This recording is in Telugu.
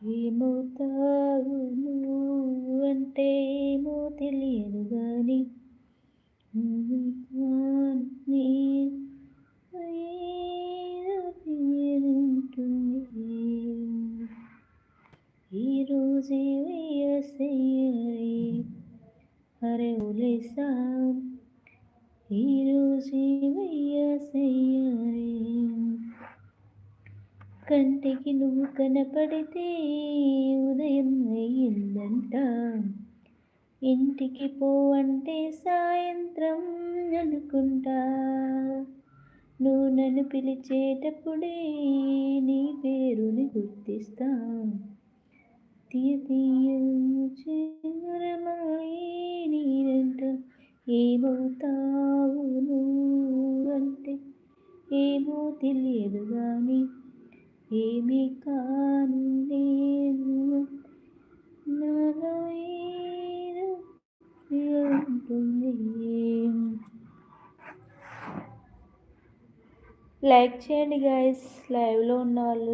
ఏమవుతావు నువ్వంటే ఏమో తెలియదు గాని నీ ఏదో పేరుంటుంది. ఈరోజే వయ్యాసయ్యారే అరే ఒలేసా ఈరోజే వయ్యాసయ్యారే కంటికి నువ్వు కనపడితే ఉదయం అయ్యిందంట ఇంటికి పో అంటే సాయంత్రం అనుకుంటా నువ్వు నన్ను పిలిచేటప్పుడే నీ పేరుని గుర్తిస్తా తీయ తీయ చిగురమల్లే నీరంట ఏమవుతావు నువ్వంటే ఏమో తెలియదు గాని ఏమీ కాను నేను నాలో ఏదో ఉంటుంది. లైక్ చేయండి గైస్, లైవ్లో ఉన్న వాళ్ళు.